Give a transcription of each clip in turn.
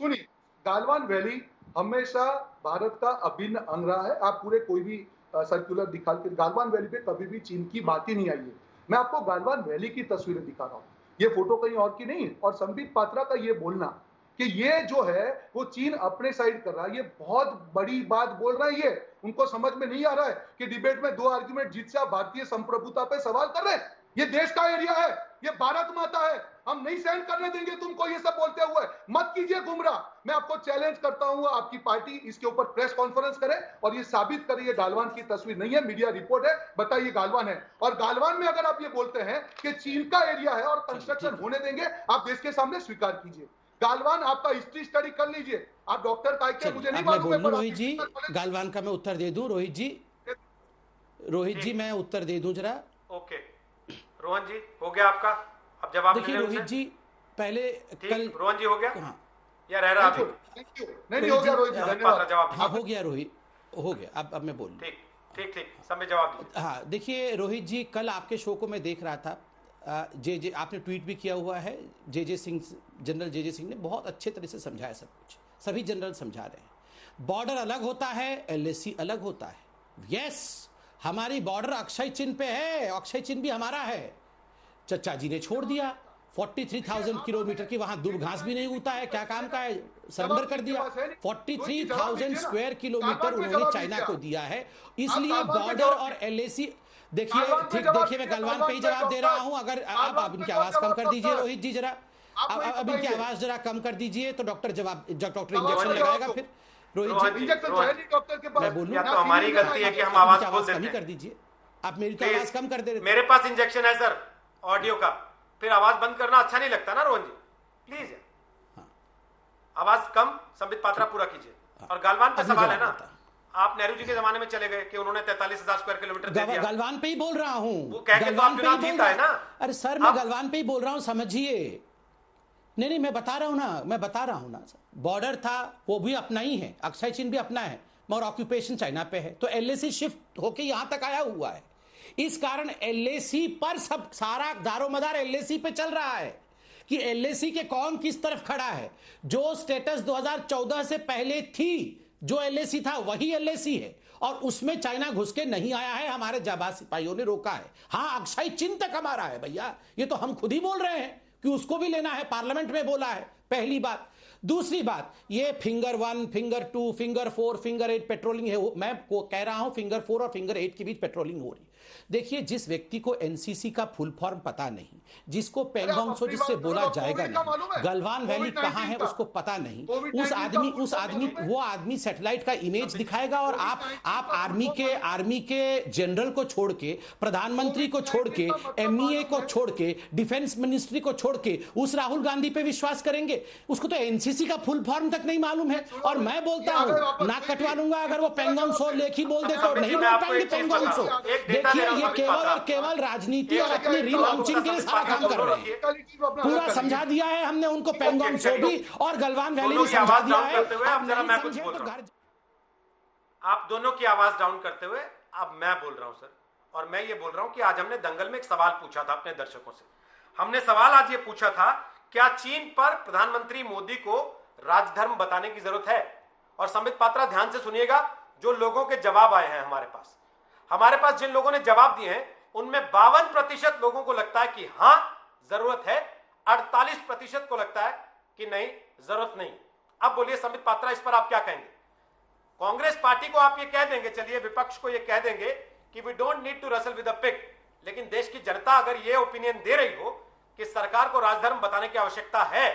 सुनिए, गालवान वैली हमेशा भारत का अभिन्न अंग रहा है। आप पूरे कोई भी सर्कुलर दिखा के गालवान वैली पे कभी भी चीन की बात ही नहीं आई है। मैं आपको गालवान वैली की तस्वीरें दिखा रहा हूँ। ये फोटो कहीं और की नहीं है। और संबित पात्रा का ये बोलना कि ये जो है वो चीन अपने साइड कर रहा है, ये बहुत बड़ी बात बोल रहा है ये। उनको समझ में नहीं आ रहा है कि डिबेट में 2 आर्गुमेंट जीत से आप भारतीय संप्रभुता पे सवाल कर रहे हैं। ये देश का एरिया है, ये भारत माता है, हम नहीं सहन करने देंगे तुमको ये सब बोलते हुए। मत कीजिए गुमराह। मैं आपको चैलेंज करता हूं, आपकी पार्टी इसके ऊपर प्रेस कॉन्फ्रेंस करे और ये साबित करे ये गालवान की तस्वीर नहीं है, मीडिया रिपोर्ट है, बताइए गालवान है। और गालवान में अगर आप ये बोलते हैं कि चीन का एरिया है और कंस्ट्रक्शन होने देंगे, आप देश के सामने स्वीकार कीजिए। गालवान आपका हिस्ट्री स्टडी कर लीजिए। आप डॉक्टर काय के मुझे नहीं अब मैं मालूम है, बोल लूं पर रोहित जी, गालवान का मैं उत्तर दे दूं। रोहित जी मैं उत्तर दे दूं जरा। ओके रोहन जी, हो गया आपका, अब जवाब देखिए रोहित जी, पहले कल रोहन जी हो गया। हाँ या रह रहा अभी? Thank you. नहीं हो गया रोहित जी, धन्यवाद। जवाब हाँ हो गया रोहित, हो गया। अब मैं बोल ठीक ठीक ठीक, समय जवाब दीजिए। हाँ देखिए रोहित जी, कल आपके शो को मैं देख रहा था। जे आपने ट्वीट भी किया हुआ है। जे सिंह, जनरल जे सिंह ने बहुत अच्छे तरह से समझाया सब कुछ। सभी जनरल समझा रहे हैं। बॉर्डर अलग होता है, एलएसी अलग होता है। यस, हमारी बॉर्डर अक्षय चिन्ह पे है, अक्षय चिन्ह भी हमारा है। चचा जी ने छोड़ दिया। 43,000 किलोमीटर की वहां दूब घास भी नहीं उगता है, क्या काम का है, सरेंडर कर दिया। 43,000 स्क्वायर किलोमीटर उन्होंने चाइना को दिया है। इसलिए बॉर्डर और एलएसी देखिए, ठीक देखिए, मैं गलवान पे ही जवाब दे रहा हूं। अगर आप इनकी आवाज कम कर दीजिए रोहित जी जरा, अब इनकी आवाज जरा कम कर दीजिए तो डॉक्टर इंजेक्शन लगाएगा फिर। रोहित जी मैं बोलूं, या तो हमारी गलती है कि हम आवाज खोल देते हैं। कर दीजिए, आप मेरी तो आवाज कम कर दे रहे। मेरे पास इंजेक्शन है सर ऑडियो का, फिर आवाज बंद करना अच्छा नहीं लगता ना रोहन जी, प्लीज। आवाज कम, संबित पात्रा पूरा कीजिए। और गालवान पे सवाल है ना, आप नेहरू जी के जमाने में चले गए कि उन्होंने 43,000 स्क्वायर किलोमीटर दे दिया। गलवान पे ही बोल रहा हूं, वो कह के तो आप चुनाव जीता है ना। अरे सर मैं गलवान पे ही बोल रहा हूं, समझिए। नहीं मैं बता रहा हूं ना सर। बॉर्डर था वो भी अपना ही है, अक्षय चिन्ह भी अपना है, मगर ऑक्यूपेशन चाइना पे है। तो एलएसी शिफ्ट होके यहां तक आया हुआ है। इस कारण एलएसी पर सब सारा दारोमदार एलएसी पे चल रहा है कि एलएसी के कौन किस तरफ खड़ा है। जो स्टेटस 2014 से पहले थी, जो एलएसी था वही एलएसी है, और उसमें चाइना घुस के नहीं आया है। हमारे जाबाज सिपाहियों ने रोका है। हाँ, अक्षय चिन्ह तक हमारा है भैया, ये तो हम खुद ही बोल रहे हैं कि उसको भी लेना है, पार्लियामेंट में बोला है। पहली बात। दूसरी बात, ये finger 1, finger 2, finger 4, finger 8 patrolling है। मैं कह रहा हूं फिंगर 4 और फिंगर 8 के बीच पेट्रोलिंग हो रही। देखिए, जिस व्यक्ति को एनसीसी का फुल फॉर्म पता नहीं, जिसको पेंगोंग सो जिससे बोला जाएगा नहीं, गलवान वैली कहां है उसको पता नहीं, उस आदमी वो आदमी सैटेलाइट का इमेज दिखाएगा। और आप आर्मी के जनरल को छोड़ के, प्रधानमंत्री को छोड़ के, एमईए को छोड़ के, डिफेंस मिनिस्ट्री को छोड़ के उस राहुल गांधी पे विश्वास करेंगे? उसको तो एनसीसी का फुल फॉर्म तक नहीं मालूम है। और मैं बोलता हूं, नाक कटवा लूंगा अगर वो पेंगोंग सो लेख ही बोल दे तो नहीं बोल पाएंगे पेंगोंग सो। देखिए, ये केवल और केवल राजनीति और अपनी रीलॉन्चिंग के लिए सारा काम कर रहे हैं। पूरा समझा दिया है हमने उनको, पेंगोंग सो भी और गलवान वैली भी समझा दिया है। आप दोनों की आवाज डाउन करते हुए अब मैं बोल रहा हूं सर, और मैं ये बोल रहा हूं कि आज हमने दंगल में एक सवाल पूछा था अपने दर्शकों से। हमने सवाल आज ये पूछा था, क्या चीन पर प्रधानमंत्री मोदी को राजधर्म बताने की जरूरत है? और संबित पात्रा ध्यान से सुनिएगा, जो लोगों के जवाब आए हैं हमारे पास जिन लोगों ने जवाब दिए हैं उनमें 52% लोगों को लगता है कि हां जरूरत है, 48% को लगता है कि नहीं जरूरत नहीं। अब बोलिए संबित पात्रा, इस पर आप क्या कहेंगे? कांग्रेस पार्टी को आप ये कह देंगे, चलिए विपक्ष को ये कह देंगे कि we don't need to wrestle with a pig, लेकिन देश की जनता अगर ये ओपिनियन दे रही हो कि सरकार को राजधर्म बताने की आवश्यकता है,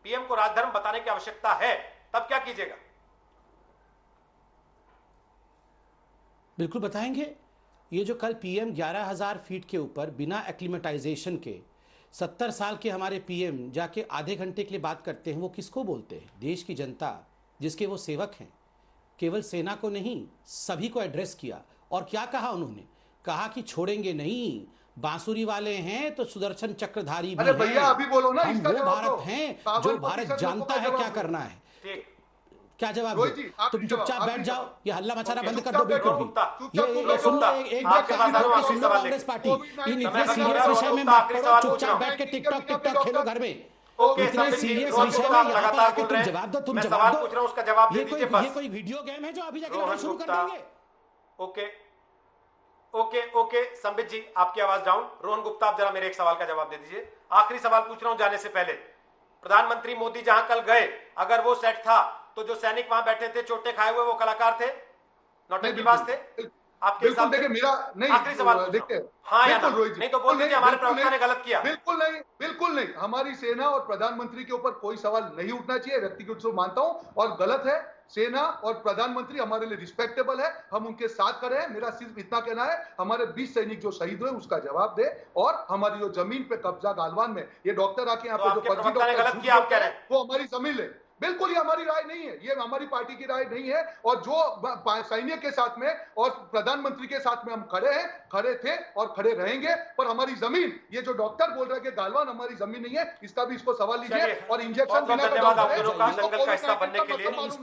पीएम को राजधर्म बताने की आवश्यकता है, तब क्या कीजिएगा? बिल्कुल बताएंगे। ये जो कल पीएम 11,000 फीट के ऊपर बिना एक्लिमेटाइजेशन के 70 साल के हमारे पीएम जाके आधे घंटे के लिए बात करते हैं, वो किसको बोलते हैं? देश की जनता जिसके वो सेवक हैं। केवल सेना को नहीं, सभी को एड्रेस किया। और क्या कहा उन्होंने? कहा कि छोड़ेंगे नहीं, बांसुरी वाले हैं तो सुदर्शन चक्रधारी भी हैं। भैया अभी बोलो ना, हम वो भारत हैं जो भारत जानता है क्या करना है। क्या जवाब दो? तुम चुपचाप बैठ जाओ, ये हल्ला मचाना बंद कर दो बिल्कुल भी। ये सुन लो, एक बात सुन लो कांग्रेस पार्टी, इन इतने सीरियस विषय में मत पड़ो, चुपचाप बैठ के टिकटॉक खेलो घर में। ओके इतने संबित जी, सीरियस रोहन विषय गुप्ता में आप यहाँ पर लगातार आके बोल तुम रहे हैं। जवाब दो, तुम मैं जवाब सवाल दो। पूछ रहा हूं, उसका जवाब दे दीजिए बस। ये कोई वीडियो गेम है जो अभी जाके रोहन लड़ाई शुरू कर गुप्ता, देंगे? ओके ओके ओके संबित जी, आपकी आवाज डाउन। रोहन गुप्ता, आप जरा मेरे एक सवाल का जवाब दे दीजिए। आखिरी सवाल पूछ रहा हूं जाने से पहले। प्रधानमंत्री मोदी जहां कल गए, अगर वो सेट था तो जो सैनिक वहां बैठे थे चोटें खाए हुए, वो कलाकार थे, नौटंकीबाज थे आपके बिल्कुल हिसाब से? देखिए मेरा नहीं, आखिरी सवाल पूछ रहा देखिए हूं, हाँ या ना? बिल्कुल रोहित जी, नहीं तो बोल दीजिए हमारे प्रवक्ता ने गलत किया। बिल्कुल नहीं, बिल्कुल नहीं। हमारी सेना और प्रधानमंत्री के ऊपर कोई सवाल नहीं उठना चाहिए, व्यक्तिगत रूप से मानता हूं और गलत है। सेना और प्रधानमंत्री हमारे लिए रिस्पेक्टेबल है, हम उनके साथ खड़े हैं। मेरा सिर्फ इतना कहना है, हमारे 20 सैनिक जो शहीद हुए उसका जवाब दे, और हमारी जो जमीन पे कब्जा गालवान में, ये डॉक्टर आके यहाँ तो पे जो आपके फर्जी प्रवक्ता ने डॉक्टर गलत झूठ किया, आप बोलते कह रहे हैं, हैं? वो हमारी जमीन ले। बिल्कुल ये हमारी राय नहीं है, ये हमारी पार्टी की राय नहीं है। और जो सैनिक के साथ में और प्रधानमंत्री के साथ में हम खड़े हैं, खड़े थे और खड़े रहेंगे। पर हमारी जमीन, ये जो डॉक्टर बोल रहे हैं कि गालवान हमारी जमीन नहीं है, इसका भी इसको सवाल लीजिए। और इंजेक्शन बहुत बहुत बिना धन्यवाद आप करें, दोनों का जिसको दंगल का हिस्सा कोविड-19 बनने का के लिए। मतलब मालूम